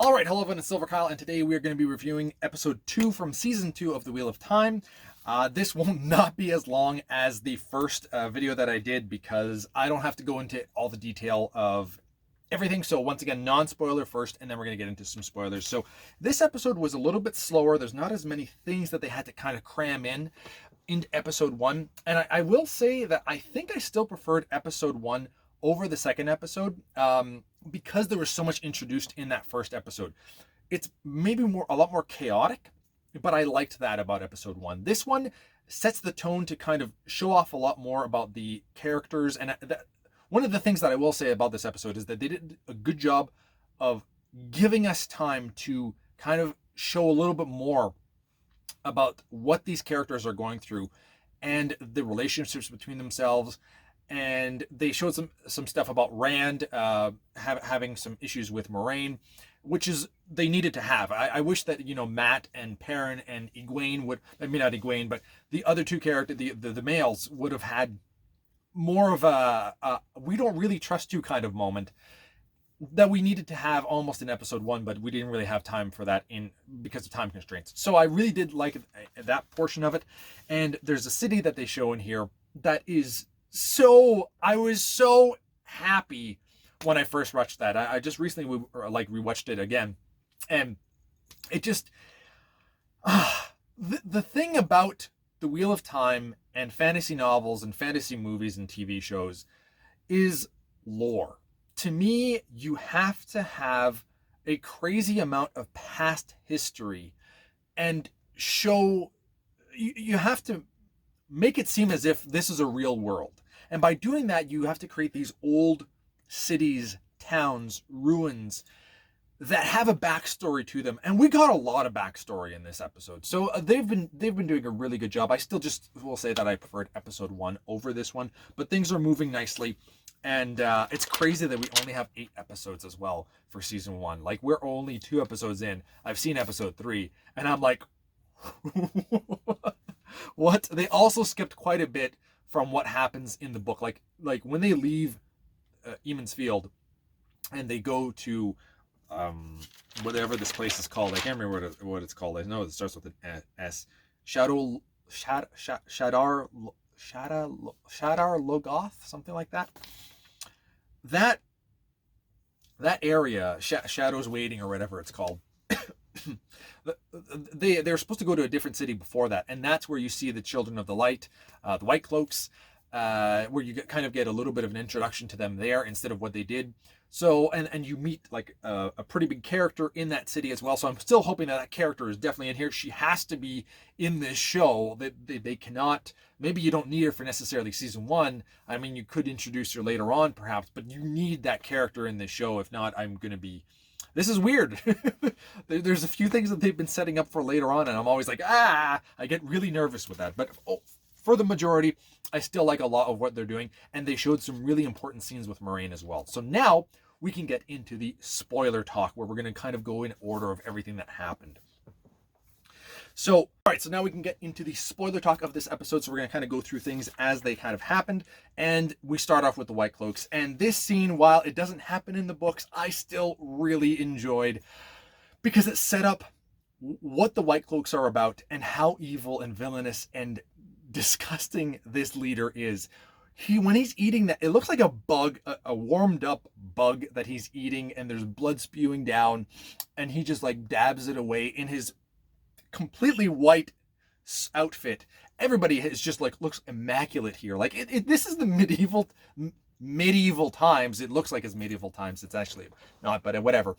All right, hello everyone, it's silverkyle, and today we are going to be reviewing episode 2 from season 2 of The Wheel of Time. This will not be as long as the first video that I did because I don't have to go into all the detail of everything. So once again, non-spoiler first, and then we're going to get into some spoilers. So this episode was a little bit slower. There's not as many things that they had to kind of cram in into episode 1. And I will say that I think I still preferred episode 1 over the second episode because there was so much introduced in that first episode. It's maybe a lot more chaotic, but I liked that about episode 1. This one sets the tone to kind of show off a lot more about the characters. And one of the things that I will say about this episode is that they did a good job of giving us time to kind of show a little bit more about what these characters are going through and the relationships between themselves. And they showed some stuff about Rand having some issues with Moraine, which is they needed to have. I wish that Matt and Perrin and Egwene would. I mean, not Egwene, but the other two characters, the males, would have had more of a we don't really trust you kind of moment that we needed to have almost in episode 1, but we didn't really have time for that because of time constraints. So I really did like that portion of it. And there's a city that they show in here that is. So I was so happy when I first watched that. I just recently rewatched it again, and it just the thing about the Wheel of Time and fantasy novels and fantasy movies and TV shows is lore. To me, you have to have a crazy amount of past history and show. You have to make it seem as if this is a real world. And by doing that, you have to create these old cities, towns, ruins that have a backstory to them. And we got a lot of backstory in this episode. So they've been doing a really good job. I still just will say that I preferred episode 1 over this one, but things are moving nicely. And it's crazy that we only have 8 episodes as well for season 1. Like, we're only 2 episodes in. I've seen episode 3 and I'm like, what? They also skipped quite a bit from what happens in the book. Like when they leave Eamon's Field and they go to whatever this place is called. I can't remember what it's called. I know it starts with an S. Shadar Logoth, something like that. That area, Shadows Waiting or whatever it's called. They're supposed to go to a different city before that, and that's where you see the Children of the Light, the White Cloaks, where you kind of get a little bit of an introduction to them there instead of what they did. So and you meet like a pretty big character in that city as well. So I'm still hoping that character is definitely in here. She has to be in this show. They cannot. Maybe you don't need her for necessarily season 1. I mean, you could introduce her later on perhaps, but you need that character in this show. If not, I'm going to be. This is weird. There's a few things that they've been setting up for later on, and I'm always like, I get really nervous with that. But for the majority, I still like a lot of what they're doing, and they showed some really important scenes with Moraine as well. So now we can get into the spoiler talk, where we're going to kind of go in order of everything that happened. So, all right, so now we can get into the spoiler talk of this episode. So we're going to kind of go through things as they kind of happened. And we start off with the White Cloaks. And this scene, while it doesn't happen in the books, I still really enjoyed because it set up what the White Cloaks are about and how evil and villainous and disgusting this leader is. When he's eating that, it looks like a bug, a warmed up bug that he's eating, and there's blood spewing down, and he just like dabs it away in his completely white outfit. Everybody is just like looks immaculate here. Like this is the medieval times. It looks like it's medieval times. It's actually not, but whatever.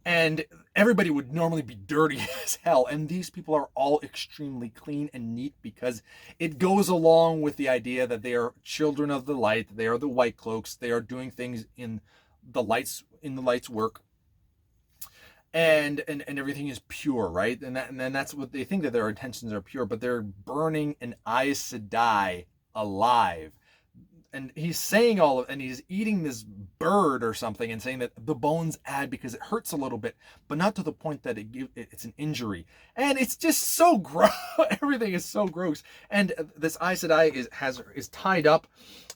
And everybody would normally be dirty as hell, and these people are all extremely clean and neat because it goes along with the idea that they are children of the light. They are the White Cloaks. They are doing things in the light's work. And everything is pure, right? And then that's what they think, that their intentions are pure, but they're burning an Aes Sedai alive. And he's saying and he's eating this bird or something and saying that the bones add because it hurts a little bit, but not to the point that it's an injury. And it's just so gross. Everything is so gross. And this Aes Sedai is tied up,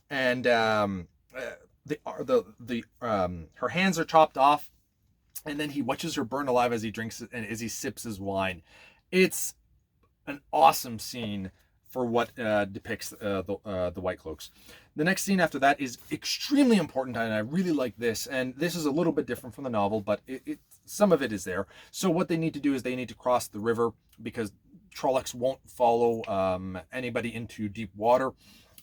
and her hands are chopped off, and then he watches her burn alive as he drinks it and as he sips his wine. It's an awesome scene for what depicts the White Cloaks. The next scene after that is extremely important, and I really like this. And this is a little bit different from the novel, but some of it is there. So what they need to do is they need to cross the river because Trollocs won't follow anybody into deep water.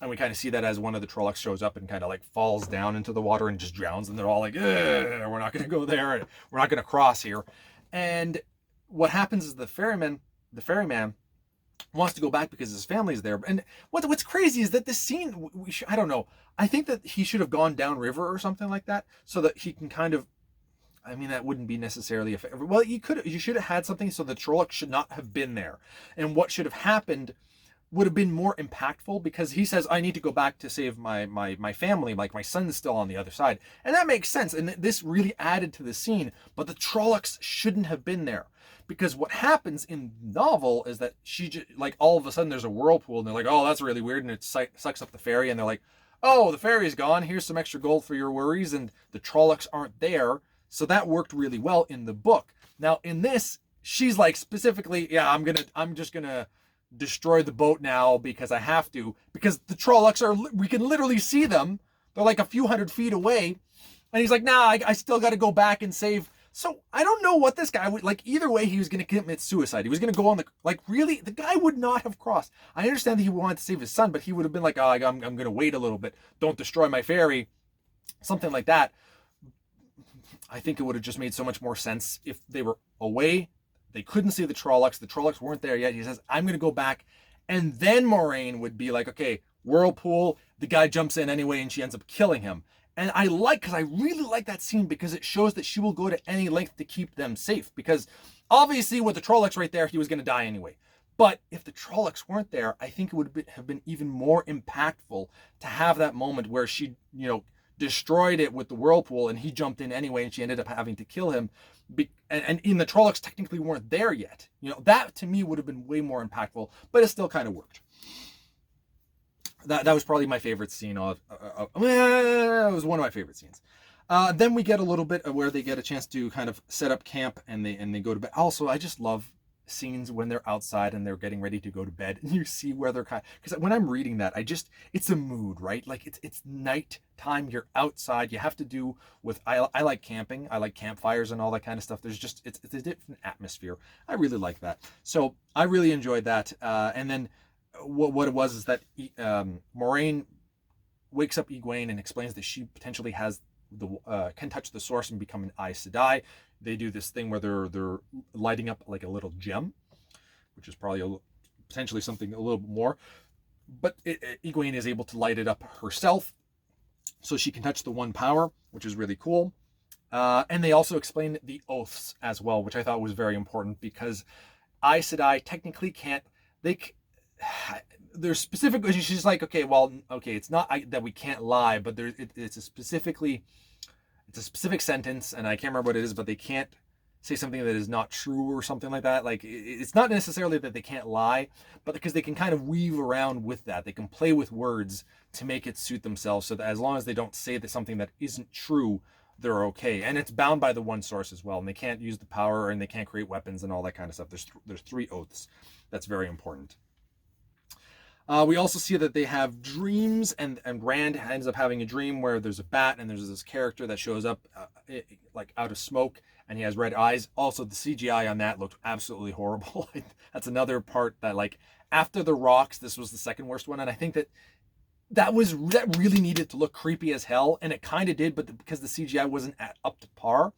And we kind of see that as one of the Trollocs shows up and kind of like falls down into the water and just drowns. And they're all like, we're not going to go there. We're not going to cross here. And what happens is the ferryman wants to go back because his family's there. And what's crazy is that this scene, I don't know. I think that he should have gone downriver or something like that so that he can kind of, I mean, that wouldn't be necessarily effective. Well, you should have had something so the Trollocs should not have been there. And what should have happened would have been more impactful because he says, I need to go back to save my family. Like my son's still on the other side. And that makes sense. And this really added to the scene, but the Trollocs shouldn't have been there. Because what happens in the novel is that she just, like, all of a sudden there's a whirlpool and they're like, oh, that's really weird. And it sucks up the ferry. And they're like, oh, the ferry's gone. Here's some extra gold for your worries. And the Trollocs aren't there. So that worked really well in the book. Now in this, she's like specifically, yeah, I'm just gonna destroy the boat now because I have to, because the Trollocs we can literally see them. They're like a few hundred feet away. And he's like, nah, I still got to go back and save. So I don't know what this guy would, like, either way he was going to commit suicide. He was going to go on really, the guy would not have crossed. I understand that he wanted to save his son, but he would have been like, oh, I'm going to wait a little bit. Don't destroy my ferry. Something like that. I think it would have just made so much more sense if they were away. They couldn't see the Trollocs. The Trollocs weren't there yet. He says, I'm going to go back. And then Moiraine would be like, okay, whirlpool. The guy jumps in anyway and she ends up killing him. And I really like that scene because it shows that she will go to any length to keep them safe. Because obviously with the Trollocs right there, he was going to die anyway. But if the Trollocs weren't there, I think it would have been even more impactful to have that moment where she, destroyed it with the whirlpool and he jumped in anyway and she ended up having to kill him. And the Trollocs technically weren't there yet. That to me would have been way more impactful, but it still kind of worked. That was probably my favorite scene it was one of my favorite scenes. Then we get a little bit of where they get a chance to kind of set up camp and they go to bed. Also, I just love scenes when they're outside and they're getting ready to go to bed and you see where they're because when I'm reading that, it's a mood, right? Like it's night time, you're outside, you have to do with, I like camping, I like campfires and all that kind of stuff. There's just, it's a different atmosphere. I really like that. So I really enjoyed that. And then what it was is that Moiraine wakes up Egwene and explains that she potentially has can touch the source and become an Aes Sedai. They do this thing where they're lighting up like a little gem, which is probably potentially something a little bit more. But Egwene is able to light it up herself, so she can touch the one power, which is really cool. And they also explain the oaths as well, which I thought was very important because Aes Sedai technically can't. There's specific. She's like, okay, it's not that we can't lie, but it's a specific sentence, and I can't remember what it is, but they can't say something that is not true or something like that. Like, it's not necessarily that they can't lie, but because they can kind of weave around with that. They can play with words to make it suit themselves, so that as long as they don't say that something that isn't true, they're okay. And it's bound by the one source as well, and they can't use the power, and they can't create weapons and all that kind of stuff. There's 3 oaths. That's very important. We also see that they have dreams, and Rand ends up having a dream where there's a bat and there's this character that shows up like out of smoke and he has red eyes. Also, the CGI on that looked absolutely horrible. That's another part that, like, after the rocks, this was the second worst one, and I think that really needed to look creepy as hell, and it kind of did, but because the CGI wasn't up to par,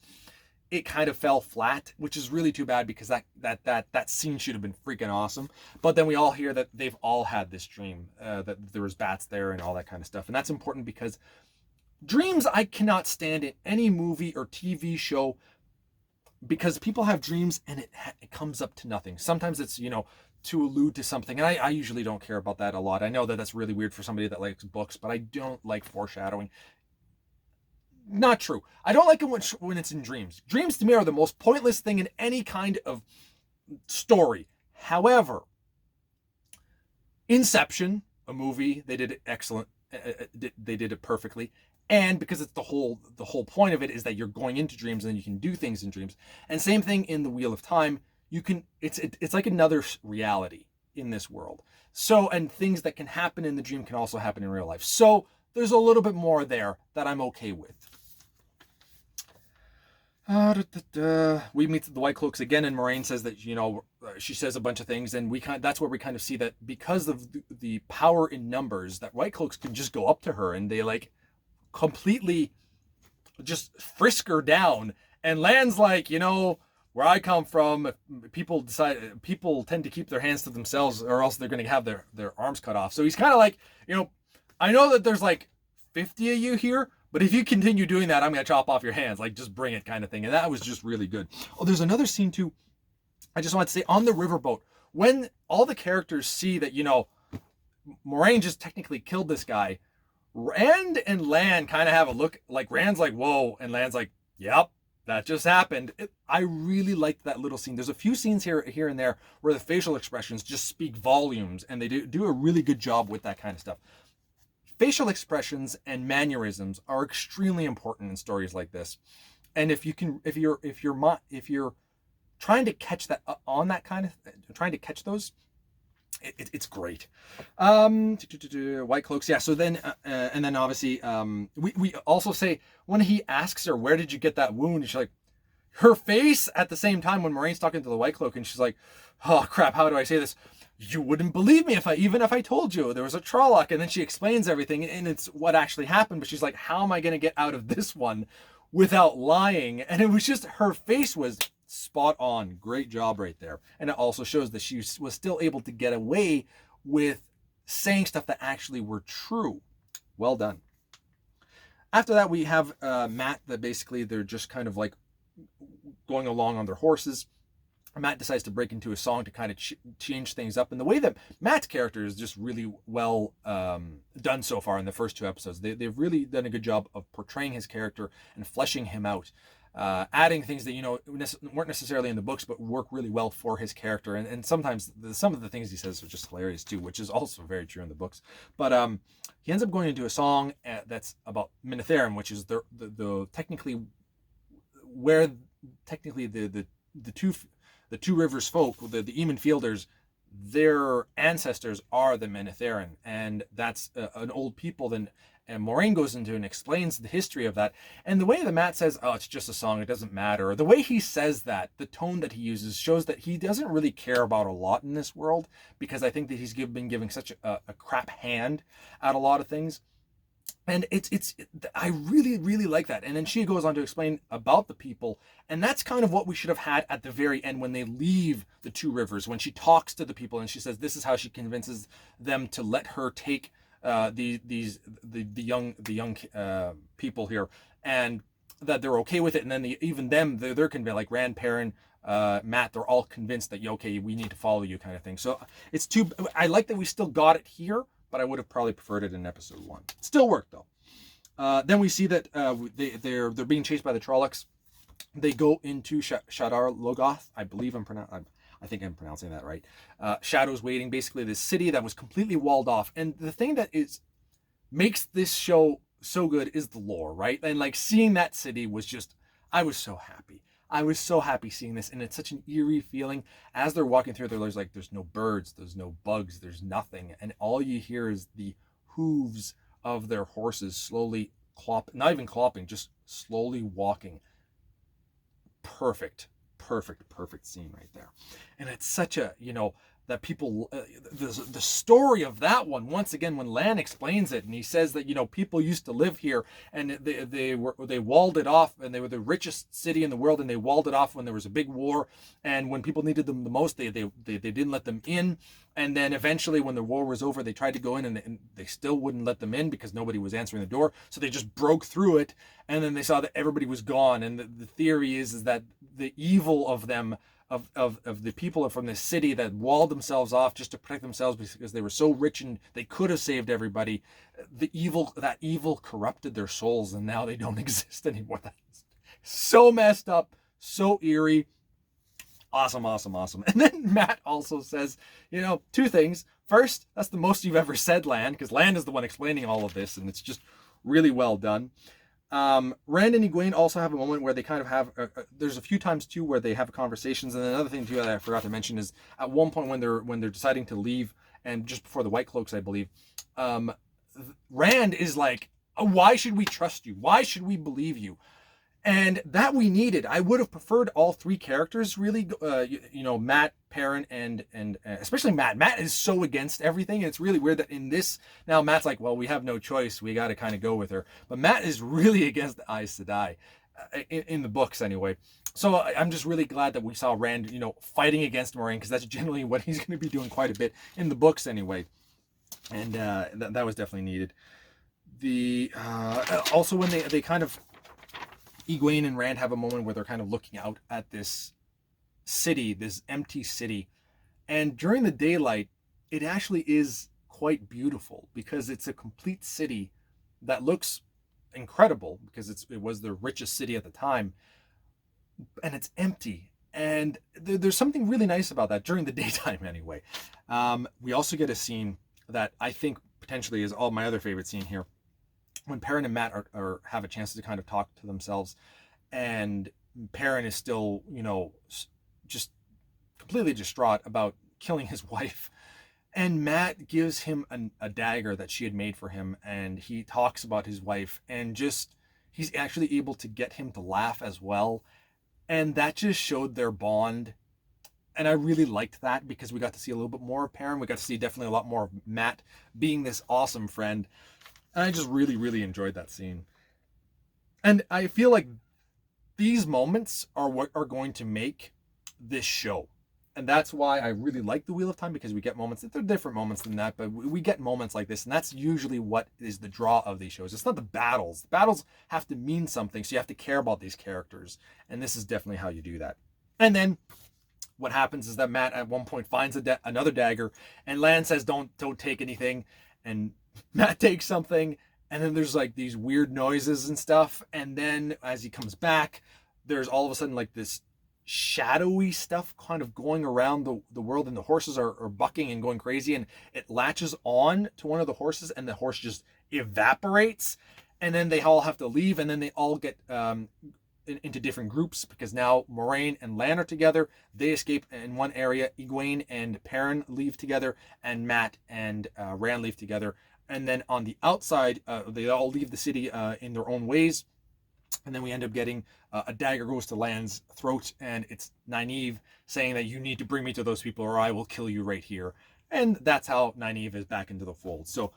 it kind of fell flat, which is really too bad because that scene should have been freaking awesome. But then we all hear that they've all had this dream, that there was bats there and all that kind of stuff. And that's important because dreams I cannot stand in any movie or TV show, because people have dreams and it comes up to nothing. Sometimes it's, to allude to something. And I usually don't care about that a lot. I know that that's really weird for somebody that likes books, but I don't like foreshadowing. Not true. I don't like it when it's in dreams. Dreams to me are the most pointless thing in any kind of story. However, Inception, a movie, they did it excellent. They did it perfectly. And because it's the whole point of it is that you're going into dreams and then you can do things in dreams. And same thing in the Wheel of Time. You can it's like another reality in this world. So, and things that can happen in the dream can also happen in real life. So there's a little bit more there that I'm okay with. We meet the White Cloaks again, and Moiraine says that, she says a bunch of things, and that's where we kind of see that because of the power in numbers, that White Cloaks can just go up to her and they like completely just frisk her down. And Lan's like, where I come from, people tend to keep their hands to themselves, or else they're going to have their arms cut off. So he's kind of like, I know that there's like 50 of you here, but if you continue doing that, I'm going to chop off your hands. Like, just bring it, kind of thing. And that was just really good. Oh, there's another scene too. I just want to say, on the riverboat, when all the characters see that, Moiraine just technically killed this guy, Rand and Lan kind of have a look, like Rand's like, whoa, and Lan's like, yep, that just happened. I really liked that little scene. There's a few scenes here and there where the facial expressions just speak volumes, and they do a really good job with that kind of stuff. Facial expressions and mannerisms are extremely important in stories like this. And if you're trying to catch that on that kind of, trying to catch those, it's great. White Cloaks, yeah. So then, and then obviously, we also say when he asks her, "Where did you get that wound?" She's like, her face at the same time when Moraine's talking to the White Cloak, and she's like, "Oh crap, how do I say this? You wouldn't believe me if I told you there was a Trolloc." And then she explains everything, and it's what actually happened. But she's like, "How am I going to get out of this one without lying?" And it was just, her face was spot on. Great job right there. And it also shows that she was still able to get away with saying stuff that actually were true. Well done. After that, we have Matt, that basically they're just kind of like going along on their horses. Matt decides to break into a song to kind of change things up. And the way that Matt's character is just really well done so far in the first two episodes. They've really done a good job of portraying his character and fleshing him out. Adding things that, weren't necessarily in the books, but work really well for his character. And sometimes some of the things he says are just hilarious too, which is also very true in the books. But he ends up going into a song that's about Minas Tirith, which is the technically where technically the two rivers folk, the Eamon Fielders, their ancestors are the Minas Tirith, and that's an old people. Then and Moiraine goes into and explains the history of that. And the way that Matt says, "Oh, it's just a song, it doesn't matter," or the way he says that, the tone that he uses, shows that he doesn't really care about a lot in this world, because I think that he's been giving such a crap hand at a lot of things. And I really, really like that. And then she goes on to explain about the people. And that's kind of what we should have had at the very end when they leave the two rivers, when she talks to the people and she says this is how she convinces them to let her take the young people here, and that they're okay with it. And then they're convinced, like Rand, Perrin, Matt, they're all convinced that, okay, we need to follow you, kind of thing. So I like that we still got it here, but I would have probably preferred it in episode 1. Still worked though. Then we see that they're being chased by the Trollocs. They go into Shadar Logoth. I think I'm pronouncing that right. Shadows Waiting, basically this city that was completely walled off. And the thing that makes this show so good is the lore, right? And like seeing that city was just, I was so happy. I was so happy seeing this, and it's such an eerie feeling. As they're walking through, there's no birds, there's no bugs, there's nothing. And all you hear is the hooves of their horses slowly not even clopping, just slowly walking. Perfect scene right there. And it's such a, that people, the story of that one, once again, when Lan explains it, and he says that, people used to live here, and they walled it off, and they were the richest city in the world, and they walled it off when there was a big war, and when people needed them the most, they didn't let them in. And then eventually when the war was over, they tried to go in, and they still wouldn't let them in because nobody was answering the door. So they just broke through it, and then they saw that everybody was gone. And the theory is that the evil of them, of the people from this city that walled themselves off just to protect themselves because they were so rich and they could have saved everybody, that evil corrupted their souls, and now they don't exist anymore. That's so messed up, so eerie. Awesome. And then Matt also says, two things. First, that's the most you've ever said, Lan, because Lan is the one explaining all of this, and it's just really well done. Rand and Egwene also have a moment where they kind of have. There's a few times too where they have conversations, and another thing too that I forgot to mention is at one point when they're deciding to leave, and just before the White Cloaks, I believe, Rand is like, "Why should we trust you? Why should we believe you?" And that we needed. I would have preferred all three characters really. Matt, Perrin, and especially Matt. Matt is so against everything, and it's really weird that in this now Matt's like, well, we have no choice. We got to kind of go with her. But Matt is really against the Aes Sedai, in the books anyway. So I'm just really glad that we saw Rand, fighting against Moiraine, because that's generally what he's going to be doing quite a bit in the books anyway. And that was definitely needed. The also when they kind of Egwene and Rand have a moment where they're kind of looking out at this city, this empty city. And during the daylight, it actually is quite beautiful because it's a complete city that looks incredible because it was the richest city at the time. And it's empty. And there's something really nice about that during the daytime anyway. We also get a scene that I think potentially is all my other favorite scene here, when Perrin and Matt have a chance to kind of talk to themselves, and Perrin is still, just completely distraught about killing his wife. And Matt gives him a dagger that she had made for him, and he talks about his wife, and just, he's actually able to get him to laugh as well. And that just showed their bond. And I really liked that because we got to see a little bit more of Perrin. We got to see definitely a lot more of Matt being this awesome friend. And I just really, really enjoyed that scene. And I feel like these moments are what are going to make this show. And that's why I really like The Wheel of Time, because we get moments, they're different moments than that, but we get moments like this. And that's usually what is the draw of these shows. It's not the battles. The battles have to mean something, so you have to care about these characters. And this is definitely how you do that. And then what happens is that Matt at one point finds another dagger, and Lan says, don't take anything. And Matt takes something, and then there's like these weird noises and stuff. And then as he comes back, there's all of a sudden like this shadowy stuff kind of going around the world, and the horses are bucking and going crazy, and it latches on to one of the horses, and the horse just evaporates. And then they all have to leave, and then they all get into different groups, because now Moiraine and Lan are together. They escape in one area. Egwene and Perrin leave together, and Matt and Rand leave together. And then on the outside, they all leave the city in their own ways. And then we end up getting a dagger goes to Lan's throat, and it's Nynaeve saying that you need to bring me to those people or I will kill you right here. And that's how Nynaeve is back into the fold. So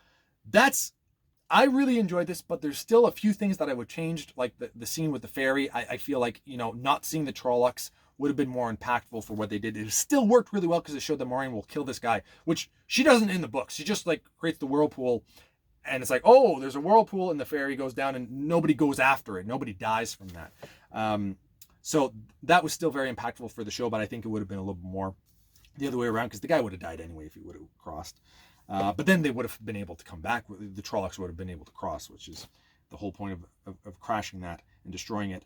I really enjoyed this, but there's still a few things that I would change, like the scene with the fairy. I feel like, not seeing the Trollocs would have been more impactful for what they did. It still worked really well because it showed that Moiraine will kill this guy, which she doesn't in the books. She just like creates the whirlpool, and it's like, oh, there's a whirlpool, and the fairy goes down, and nobody goes after it. Nobody dies from that. So that was still very impactful for the show, but I think it would have been a little bit more the other way around, because the guy would have died anyway if he would have crossed. But then they would have been able to come back. The Trollocs would have been able to cross, which is the whole point of crashing that and destroying it.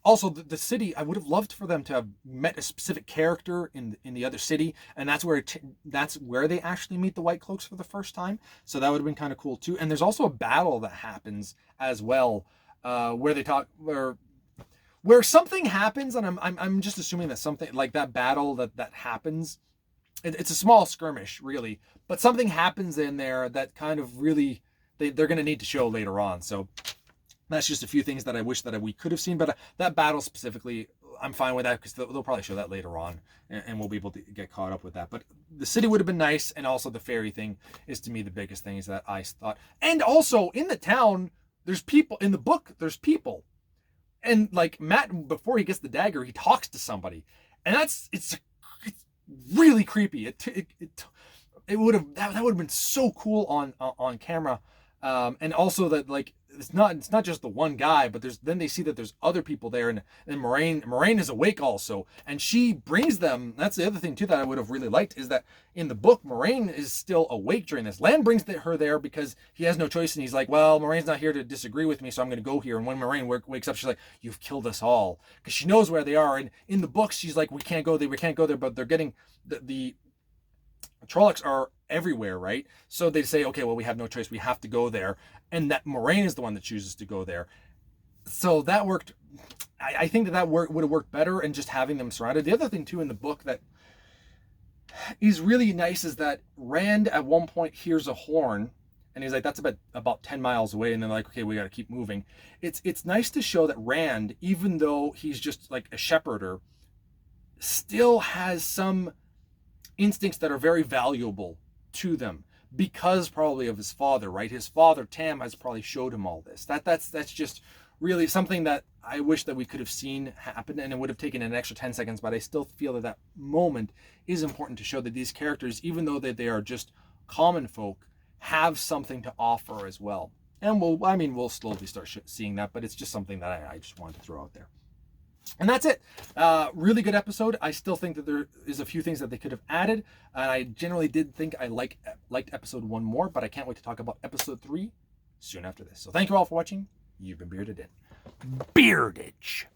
Also, the city, I would have loved for them to have met a specific character in the other city, and that's where they actually meet the White Cloaks for the first time. So that would have been kind of cool too. And there's also a battle that happens as well, where they talk where something happens, and I'm just assuming that something like that battle that happens. It's a small skirmish, really, but something happens in there that kind of really they're going to need to show later on. So that's just a few things that I wish that we could have seen. But that battle specifically, I'm fine with that, because they'll probably show that later on, and we'll be able to get caught up with that. But the city would have been nice, and also the fairy thing is, to me, the biggest thing is that I thought. And also in the town, there's people. In the book, there's people, and like Matt, before he gets the dagger, he talks to somebody, and it's really creepy. It would have that would have been so cool on camera, and also that like it's not just the one guy, but then they see that there's other people there, and Moiraine is awake also, and she brings them. That's the other thing too that I would have really liked, is that in the book Moiraine is still awake during this. Lan brings her there because he has no choice, and he's like, well, Moraine's not here to disagree with me, so I'm going to go here. And when Moiraine wakes up, she's like, you've killed us all, because she knows where they are. And in the books she's like, we can't go there, but they're getting the Trollocs are everywhere, right? So they say, okay, well, we have no choice. We have to go there. And that Moraine is the one that chooses to go there. So that worked. I think that would have worked better, and just having them surrounded. The other thing, too, in the book that is really nice is that Rand at one point hears a horn, and he's like, that's about 10 miles away. And then like, okay, we got to keep moving. It's nice to show that Rand, even though he's just like a shepherder, still has some instincts that are very valuable to them, because probably of his father, right? His father, Tam, has probably showed him all this. That's just really something that I wish that we could have seen happen, and it would have taken an extra 10 seconds, but I still feel that moment is important to show that these characters, even though they are just common folk, have something to offer as well. And we'll slowly start seeing that, but it's just something that I just wanted to throw out there. And that's it. Really good episode. I still think that there is a few things that they could have added. And I generally did think I liked episode 1 more, but I can't wait to talk about episode 3 soon after this. So thank you all for watching. You've been bearded in Beardage.